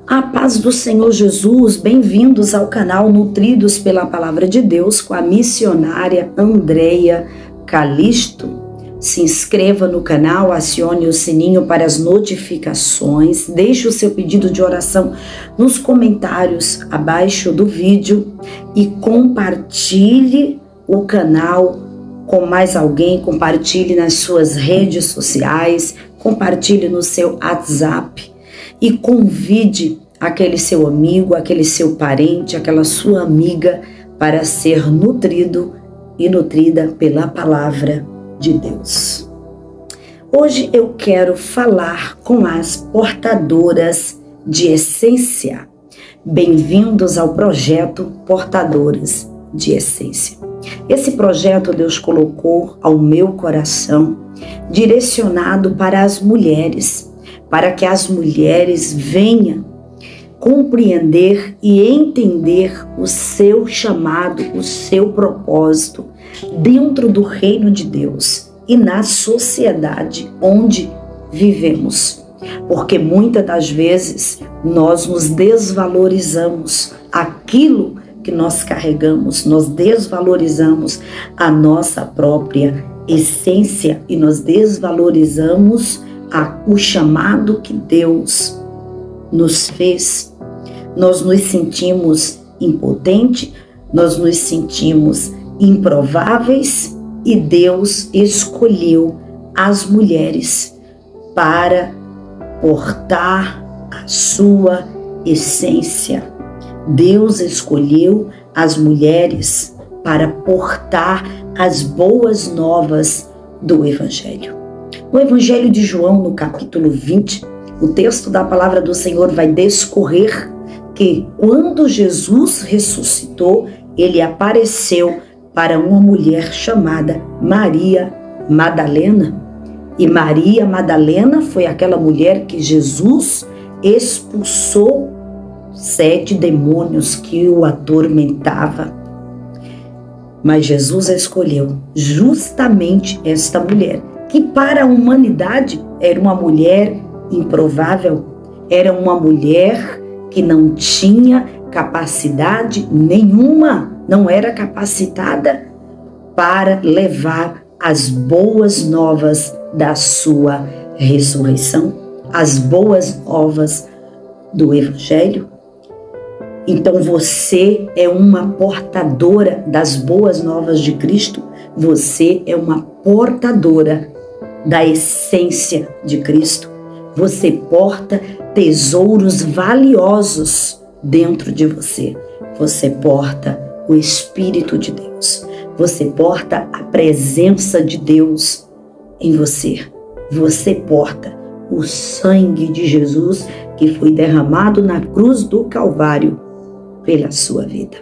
A paz do Senhor Jesus, bem-vindos ao canal Nutridos pela Palavra de Deus com a missionária Andréia Calisto. Se inscreva no canal, acione o sininho para as notificações, deixe o seu pedido de oração nos comentários abaixo do vídeo e compartilhe o canal com mais alguém, compartilhe nas suas redes sociais, compartilhe no seu WhatsApp e convide aquele seu amigo, aquele seu parente, aquela sua amiga para ser nutrido e nutrida pela palavra de Deus. Hoje eu quero falar com as portadoras de essência. Bem-vindos ao projeto Portadoras de Essência. Esse projeto Deus colocou ao meu coração, direcionado para as mulheres, para que as mulheres venham compreender e entender o seu chamado, o seu propósito dentro do reino de Deus e na sociedade onde vivemos. Porque muitas das vezes nós nos desvalorizamos aquilo que nós carregamos, nós desvalorizamos a nossa própria essência e nós desvalorizamos o chamado que Deus nos fez. Nós nos sentimos impotentes, nós nos sentimos improváveis e Deus escolheu as mulheres para portar a sua essência. Deus escolheu as mulheres para portar as boas novas do Evangelho. No Evangelho de João, no capítulo 20, o texto da palavra do Senhor vai discorrer que quando Jesus ressuscitou, ele apareceu para uma mulher chamada Maria Madalena. E Maria Madalena foi aquela mulher que Jesus expulsou 7 demônios que o atormentava. Mas Jesus escolheu justamente esta mulher, que para a humanidade era uma mulher improvável, era uma mulher que não tinha capacidade nenhuma, não era capacitada para levar as boas novas da sua ressurreição, as boas novas do Evangelho. Então você é uma portadora das boas novas de Cristo, você é uma portadora da essência de Cristo. Você porta tesouros valiosos dentro de você. Você porta o Espírito de Deus. Você porta a presença de Deus em você. Você porta o sangue de Jesus que foi derramado na cruz do Calvário pela sua vida.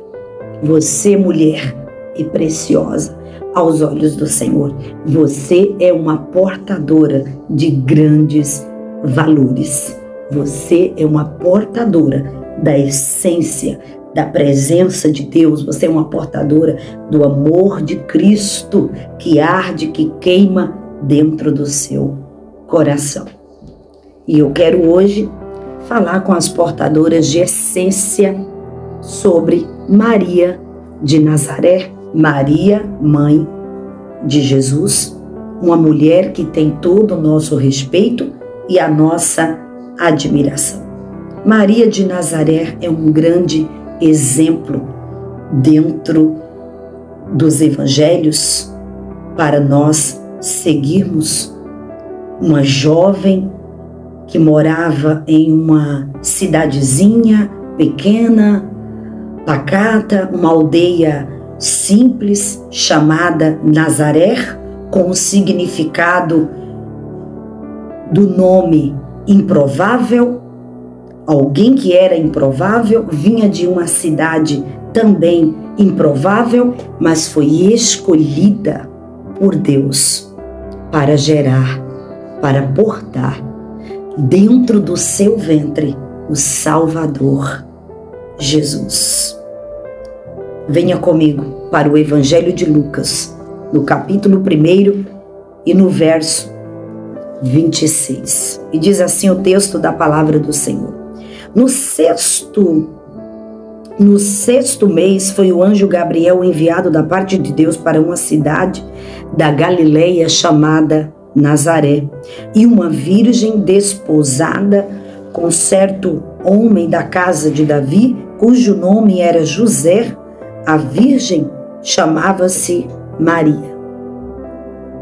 Você, mulher, é preciosa aos olhos do Senhor. Você é uma portadora de grandes valores. Você é uma portadora da essência, da presença de Deus. Você é uma portadora do amor de Cristo que arde, que queima dentro do seu coração. E eu quero hoje falar com as portadoras de essência sobre Maria de Nazaré, Maria, mãe de Jesus, uma mulher que tem todo o nosso respeito e a nossa admiração. Maria de Nazaré é um grande exemplo dentro dos evangelhos para nós seguirmos. Uma jovem que morava em uma cidadezinha pequena, pacata, uma aldeia simples chamada Nazaré, com o significado do nome improvável. Alguém que era improvável, vinha de uma cidade também improvável, mas foi escolhida por Deus para gerar, para portar dentro do seu ventre o Salvador, Jesus. Venha comigo para o Evangelho de Lucas, no capítulo 1 e no verso 26. E diz assim o texto da palavra do Senhor: No sexto mês foi o anjo Gabriel enviado da parte de Deus para uma cidade da Galileia chamada Nazaré, e uma virgem desposada com certo homem da casa de Davi, cujo nome era José. A virgem chamava-se Maria.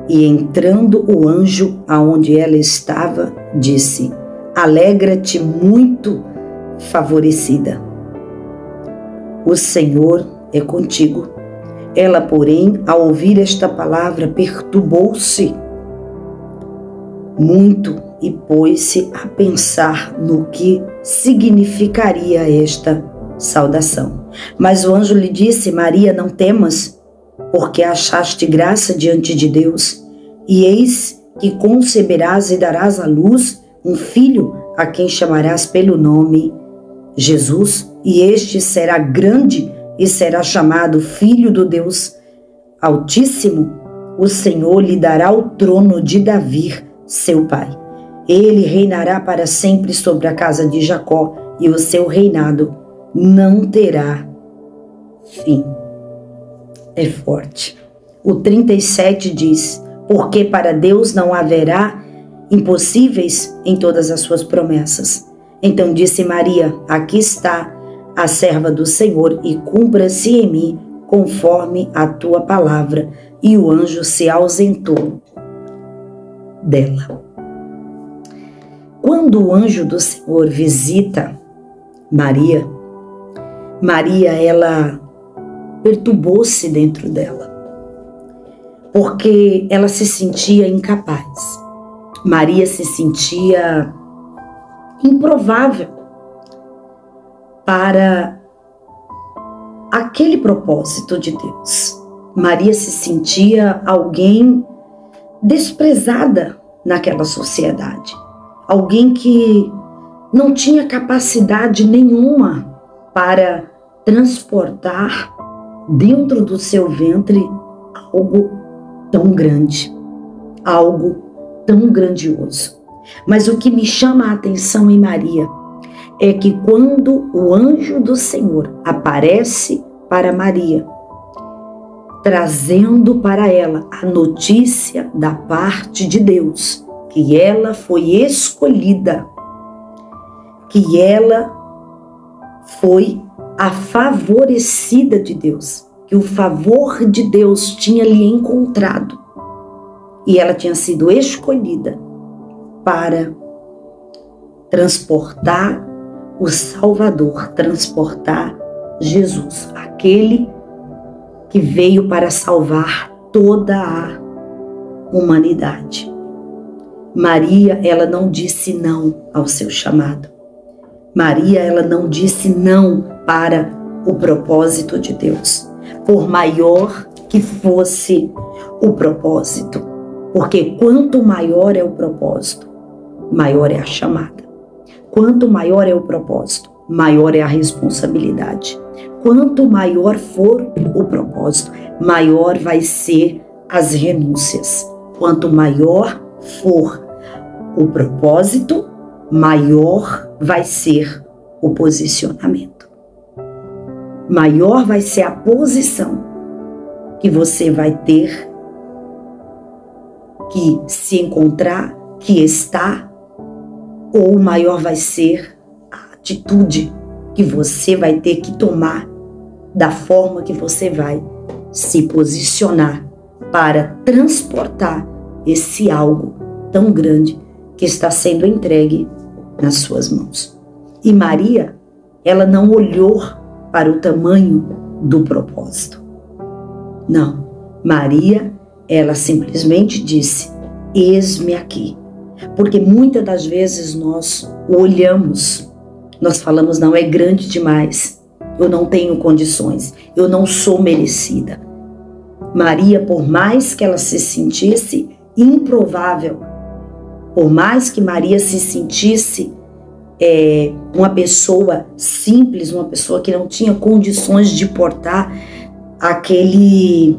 E entrando o anjo aonde ela estava, disse: Alegra-te, muito favorecida, o Senhor é contigo. Ela, porém, ao ouvir esta palavra, perturbou-se muito e pôs-se a pensar no que significaria esta saudação. Mas o anjo lhe disse: Maria, não temas, porque achaste graça diante de Deus, e eis que conceberás e darás à luz um filho, a quem chamarás pelo nome Jesus, e este será grande e será chamado Filho do Deus Altíssimo. O Senhor lhe dará o trono de Davi, seu pai. Ele reinará para sempre sobre a casa de Jacó, e o seu reinado não terá fim. É forte. O 37 diz: porque para Deus não haverá impossíveis em todas as suas promessas. Então disse Maria: aqui está a serva do Senhor, e cumpra-se em mim conforme a tua palavra. E o anjo se ausentou dela. Quando o anjo do Senhor visita Maria, ela perturbou-se dentro dela, porque ela se sentia incapaz. Maria se sentia improvável para aquele propósito de Deus. Maria se sentia alguém desprezada naquela sociedade, alguém que não tinha capacidade nenhuma para transportar dentro do seu ventre algo tão grande, algo tão grandioso. Mas o que me chama a atenção em Maria é que quando o anjo do Senhor aparece para Maria, trazendo para ela a notícia da parte de Deus, que ela foi escolhida, que ela foi a favorecida de Deus, que o favor de Deus tinha lhe encontrado e ela tinha sido escolhida para transportar o Salvador, transportar Jesus, aquele que veio para salvar toda a humanidade. Maria, ela não disse não ao seu chamado. Maria, ela não disse não para o propósito de Deus, por maior que fosse o propósito, porque quanto maior é o propósito, maior é a chamada. Quanto maior é o propósito, maior é a responsabilidade. Quanto maior for o propósito, maior vai ser as renúncias. Quanto maior for o propósito, maior vai ser o posicionamento. Maior vai ser a posição que você vai ter que se encontrar, que está, ou maior vai ser a atitude que você vai ter que tomar, da forma que você vai se posicionar para transportar esse algo tão grande que está sendo entregue nas suas mãos. E Maria, ela não olhou para o tamanho do propósito. Não, Maria, ela simplesmente disse: eis-me aqui. Porque muitas das vezes nós olhamos, nós falamos: não, é grande demais, eu não tenho condições, eu não sou merecida. Maria, por mais que ela se sentisse improvável, por mais que Maria se sentisse uma pessoa simples, uma pessoa que não tinha condições de portar aquele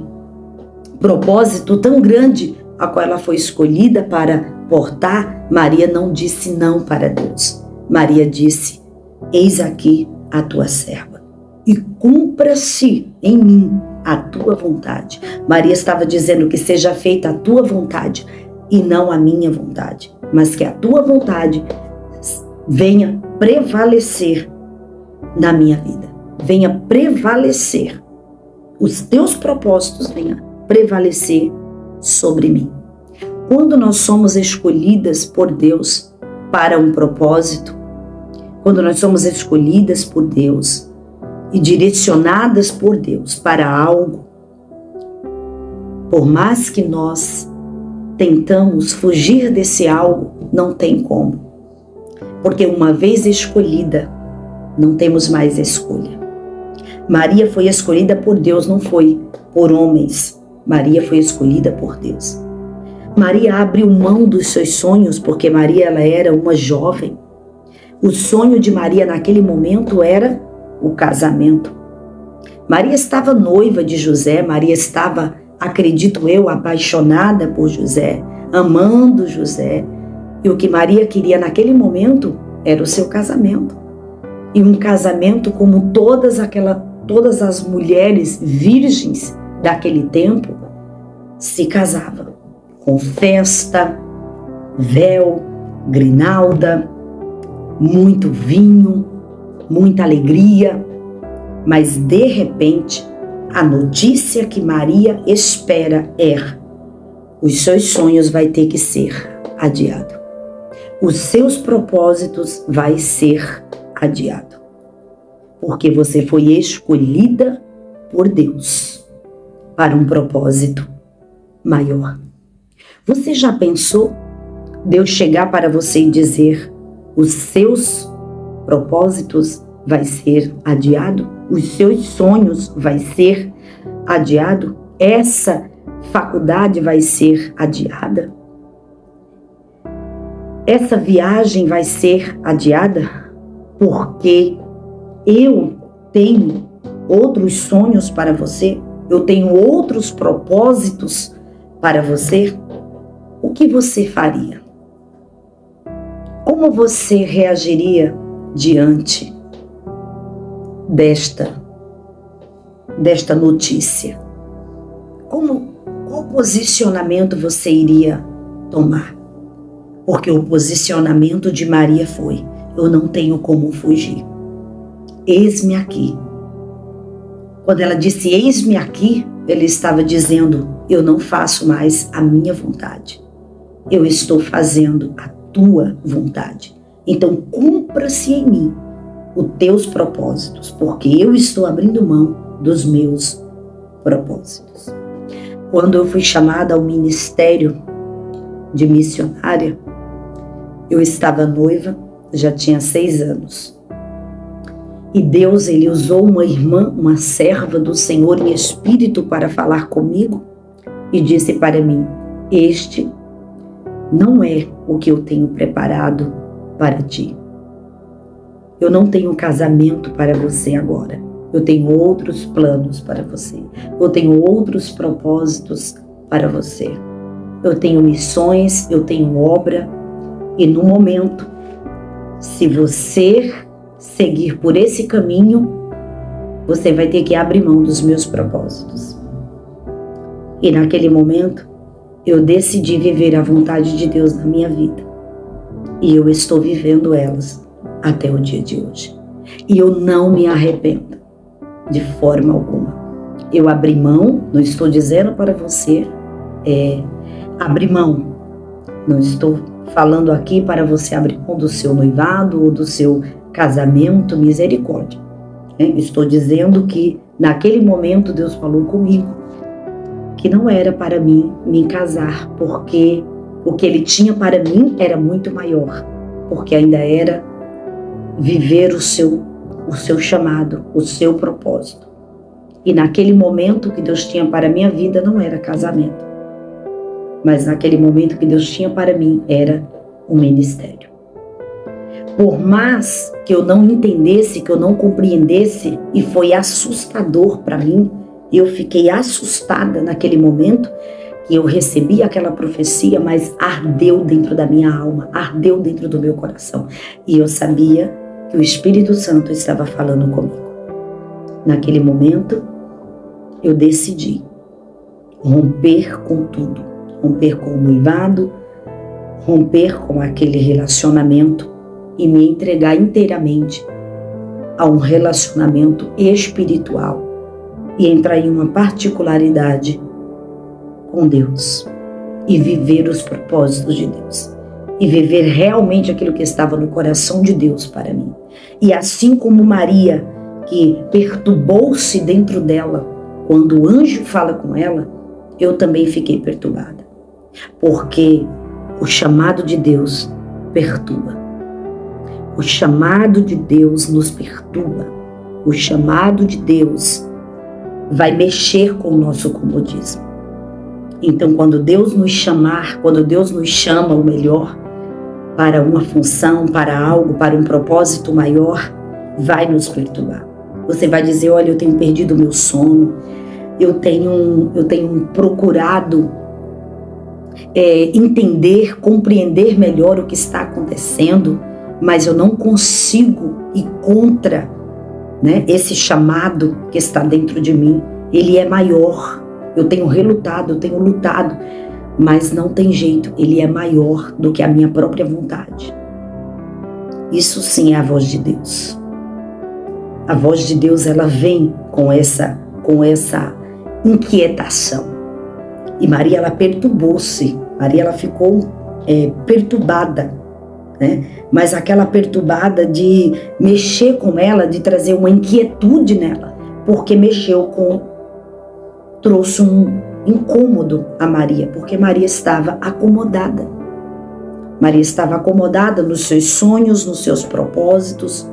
propósito tão grande a qual ela foi escolhida para portar, Maria não disse não para Deus. Maria disse: eis aqui a tua serva, e cumpra-se em mim a tua vontade. Maria estava dizendo que seja feita a tua vontade e não a minha vontade, mas que a tua vontade venha prevalecer na minha vida, venha prevalecer, os teus propósitos venham prevalecer sobre mim. Quando nós somos escolhidas por Deus para um propósito, quando nós somos escolhidas por Deus e direcionadas por Deus para algo, por mais que nós tentamos fugir desse algo, não tem como. Porque uma vez escolhida, não temos mais escolha. Maria foi escolhida por Deus, não foi por homens. Maria foi escolhida por Deus. Maria abriu mão dos seus sonhos, porque Maria ela era uma jovem. O sonho de Maria naquele momento era o casamento. Maria estava noiva de José, Maria estava, acredito eu, apaixonada por José, amando José. E o que Maria queria naquele momento era o seu casamento. E um casamento como todas as mulheres virgens daquele tempo se casavam. Com festa, véu, grinalda, muito vinho, muita alegria. Mas de repente, a notícia que Maria espera é: os seus sonhos vai ter que ser adiado. Os seus propósitos vai ser adiado. Porque você foi escolhida por Deus para um propósito maior. Você já pensou Deus chegar para você e dizer: os seus propósitos vai ser adiado? Os seus sonhos vai ser adiado? Essa faculdade vai ser adiada? Essa viagem vai ser adiada? Porque eu tenho outros sonhos para você? Eu tenho outros propósitos para você? O que você faria? Como você reagiria diante desta notícia? Qual posicionamento você iria tomar? Porque o posicionamento de Maria foi: eu não tenho como fugir. Eis-me aqui. Quando ela disse eis-me aqui, ele estava dizendo: eu não faço mais a minha vontade. Eu estou fazendo a tua vontade. Então cumpra-se em mim os teus propósitos, porque eu estou abrindo mão dos meus propósitos. Quando eu fui chamada ao ministério de missionária, eu estava noiva, já tinha 6 anos. E Deus, Ele usou uma irmã, uma serva do Senhor em espírito para falar comigo e disse para mim: este não é o que eu tenho preparado para ti. Eu não tenho casamento para você agora. Eu tenho outros planos para você. Eu tenho outros propósitos para você. Eu tenho missões, eu tenho obra. E no momento, se você seguir por esse caminho, você vai ter que abrir mão dos meus propósitos. E naquele momento, eu decidi viver a vontade de Deus na minha vida. E eu estou vivendo elas até o dia de hoje. E eu não me arrependo de forma alguma. Eu abri mão, não estou dizendo para você abrir mão. Não estou falando aqui para você abrir mão do seu noivado ou do seu casamento, misericórdia. Estou dizendo que naquele momento Deus falou comigo que não era para mim me casar, porque o que Ele tinha para mim era muito maior, porque ainda era viver o seu chamado, o seu propósito. E naquele momento que Deus tinha para a minha vida não era casamento, mas naquele momento que Deus tinha para mim era um ministério. Por mais que eu não entendesse, que eu não compreendesse, e foi assustador para mim, eu fiquei assustada naquele momento que eu recebi aquela profecia, mas ardeu dentro da minha alma, ardeu dentro do meu coração. E eu sabia que o Espírito Santo estava falando comigo. Naquele momento, eu decidi romper com tudo, romper com o noivado, romper com aquele relacionamento e me entregar inteiramente a um relacionamento espiritual e entrar em uma particularidade com Deus e viver os propósitos de Deus e viver realmente aquilo que estava no coração de Deus para mim. E assim como Maria, que perturbou-se dentro dela quando o anjo fala com ela, eu também fiquei perturbada, porque o chamado de Deus perturba. O chamado de Deus nos perturba. O chamado de Deus vai mexer com o nosso comodismo. Então, quando Deus nos chamar, quando Deus nos chama, o melhor, para uma função, para algo, para um propósito maior, vai nos perturbar. Você vai dizer, olha, eu tenho perdido o meu sono, eu tenho procurado entender, compreender melhor o que está acontecendo, mas eu não consigo ir contra, né, esse chamado que está dentro de mim. Ele é maior. Eu tenho relutado, eu tenho lutado, mas não tem jeito. Ele é maior do que a minha própria vontade. Isso sim é a voz de Deus. A voz de Deus, ela vem com essa inquietação. E Maria, ela perturbou-se. Maria, ela ficou perturbada, né? Mas aquela perturbada de mexer com ela, de trazer uma inquietude nela, porque trouxe um incômodo a Maria, porque Maria estava acomodada. Maria estava acomodada nos seus sonhos, nos seus propósitos,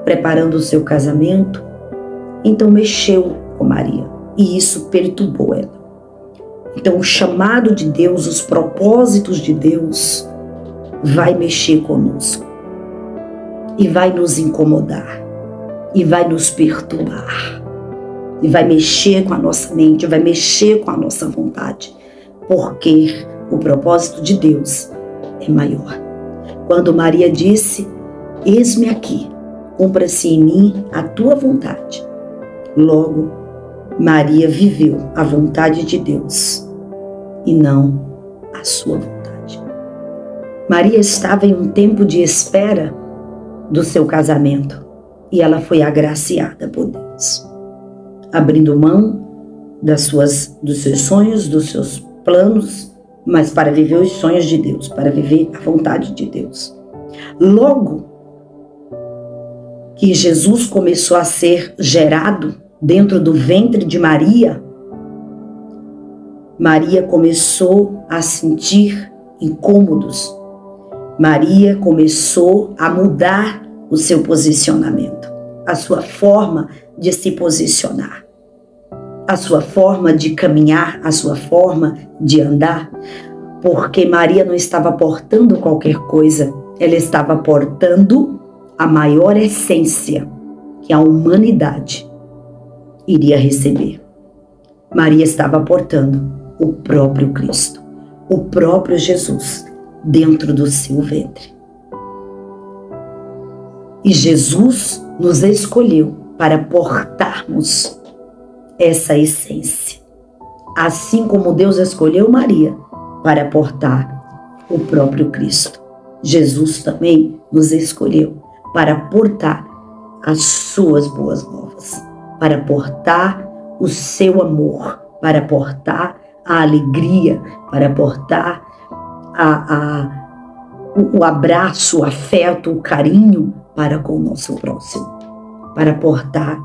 preparando o seu casamento. Então mexeu com Maria e isso perturbou ela. Então o chamado de Deus, os propósitos de Deus vai mexer conosco e vai nos incomodar e vai nos perturbar e vai mexer com a nossa mente, vai mexer com a nossa vontade, porque o propósito de Deus é maior. Quando Maria disse, eis-me aqui, cumpra-se em mim a tua vontade, logo Maria viveu a vontade de Deus e não a sua vontade. Maria estava em um tempo de espera do seu casamento e ela foi agraciada por Deus, abrindo mão dos seus sonhos, dos seus planos, mas para viver os sonhos de Deus, para viver a vontade de Deus. Logo que Jesus começou a ser gerado dentro do ventre de Maria, Maria começou a sentir incômodos. Maria começou a mudar o seu posicionamento, a sua forma de se posicionar, a sua forma de caminhar, a sua forma de andar, porque Maria não estava portando qualquer coisa, ela estava portando a maior essência que a humanidade iria receber. Maria estava portando o próprio Cristo, o próprio Jesus dentro do seu ventre. E Jesus nos escolheu para portarmos essa essência, assim como Deus escolheu Maria para portar o próprio Cristo. Jesus também nos escolheu para portar as suas boas novas, para portar o seu amor, para portar a alegria, para portar o abraço, o afeto, o carinho para com o nosso próximo, para portar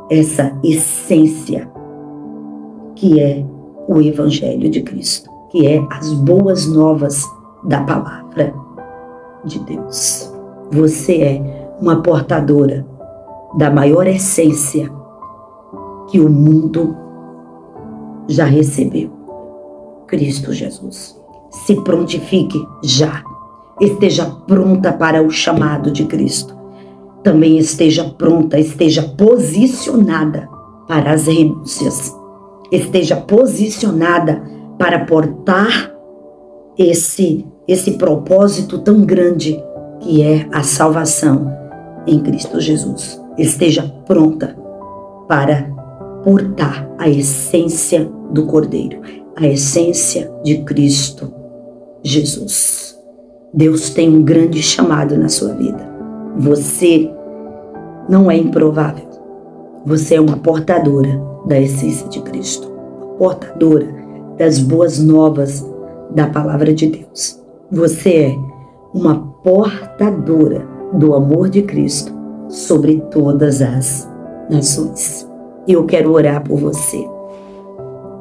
essa essência que é o Evangelho de Cristo, que é as boas novas da palavra de Deus. Você é uma portadora da maior essência que o mundo já recebeu, Cristo Jesus. Se prontifique já, esteja pronta para o chamado de Cristo. Também esteja pronta, esteja posicionada para as renúncias. Esteja posicionada para portar esse propósito tão grande que é a salvação em Cristo Jesus. Esteja pronta para portar a essência do Cordeiro, a essência de Cristo Jesus. Deus tem um grande chamado na sua vida. Você não é improvável. Você é uma portadora da essência de Cristo, portadora das boas novas da palavra de Deus. Você é uma portadora do amor de Cristo sobre todas as nações. Eu quero orar por você,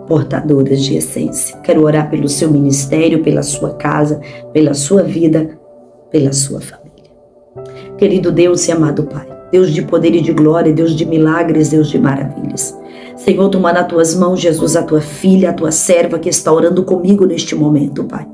portadoras de essência. Quero orar pelo seu ministério, pela sua casa, pela sua vida, pela sua família. Querido Deus e amado Pai, Deus de poder e de glória, Deus de milagres, Deus de maravilhas. Senhor, toma nas tuas mãos, Jesus, a tua filha, a tua serva que está orando comigo neste momento, Pai.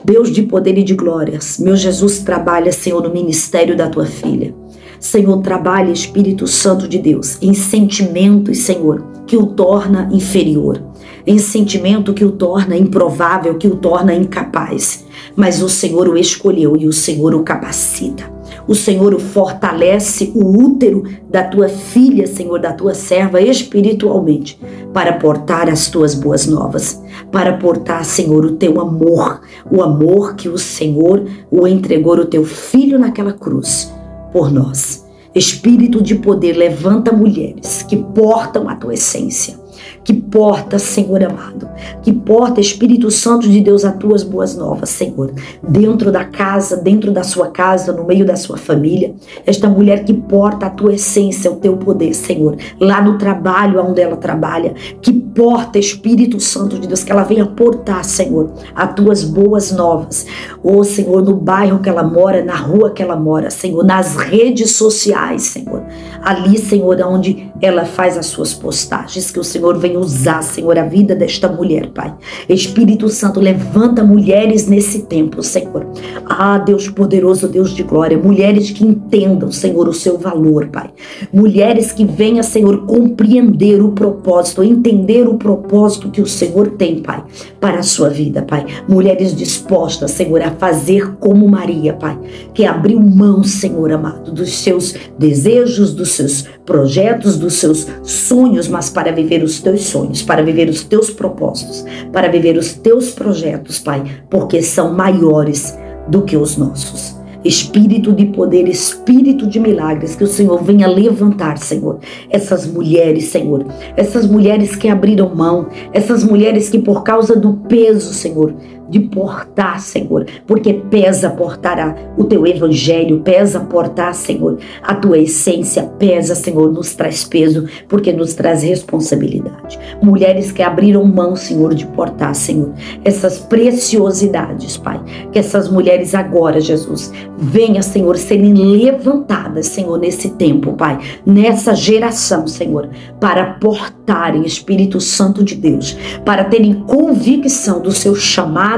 Deus de poder e de glórias, meu Jesus, trabalha, Senhor, no ministério da tua filha. Senhor, trabalha, Espírito Santo de Deus, em sentimentos, Senhor, que o torna inferior, em sentimento que o torna improvável, que o torna incapaz. Mas o Senhor o escolheu e o Senhor o capacita. O Senhor o fortalece, o útero da tua filha, Senhor, da tua serva espiritualmente, para portar as tuas boas novas, para portar, Senhor, o teu amor, o amor que o Senhor o entregou o teu filho naquela cruz por nós. Espírito de poder, levanta mulheres que portam a tua essência, que porta, Senhor amado, que porta, Espírito Santo de Deus, as tuas boas novas, Senhor, dentro da casa, dentro da sua casa, no meio da sua família, esta mulher que porta a tua essência, o teu poder, Senhor, lá no trabalho onde ela trabalha, que porta, Espírito Santo de Deus, que ela venha portar, Senhor, as tuas boas novas, oh Senhor, no bairro que ela mora, na rua que ela mora, Senhor, nas redes sociais, Senhor, ali, Senhor, onde ela faz as suas postagens, que o Senhor venha usar, Senhor, a vida desta mulher, Pai. Espírito Santo, levanta mulheres nesse tempo, Senhor. Ah, Deus poderoso, Deus de glória, mulheres que entendam, Senhor, o seu valor, Pai. Mulheres que venham, Senhor, compreender o propósito, entender o propósito que o Senhor tem, Pai, para a sua vida, Pai. Mulheres dispostas, Senhor, a fazer como Maria, Pai, que abriu mão, Senhor amado, dos seus desejos, dos seus projetos, dos seus sonhos, mas para viver os teus sonhos, para viver os teus propósitos, para viver os teus projetos, Pai, porque são maiores do que os nossos. Espírito de poder, Espírito de milagres, que o Senhor venha levantar, Senhor, essas mulheres, Senhor, essas mulheres que abriram mão, essas mulheres que por causa do peso, Senhor, de portar, Senhor, porque pesa portar o teu evangelho, pesa portar, Senhor, a tua essência, pesa, Senhor, nos traz peso, porque nos traz responsabilidade. Mulheres que abriram mão, Senhor, de portar, Senhor, essas preciosidades, Pai, que essas mulheres agora, Jesus, venha, Senhor, serem levantadas, Senhor, nesse tempo, Pai, nessa geração, Senhor, para portarem, Espírito Santo de Deus, para terem convicção do seu chamado,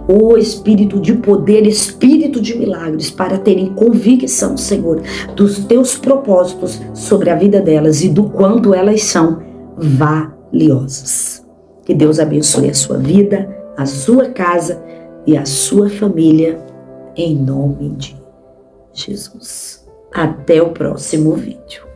o Espírito de poder, Espírito de milagres, para terem convicção, Senhor, dos teus propósitos sobre a vida delas e do quanto elas são valiosas. Que Deus abençoe a sua vida, a sua casa e a sua família, em nome de Jesus. Até o próximo vídeo.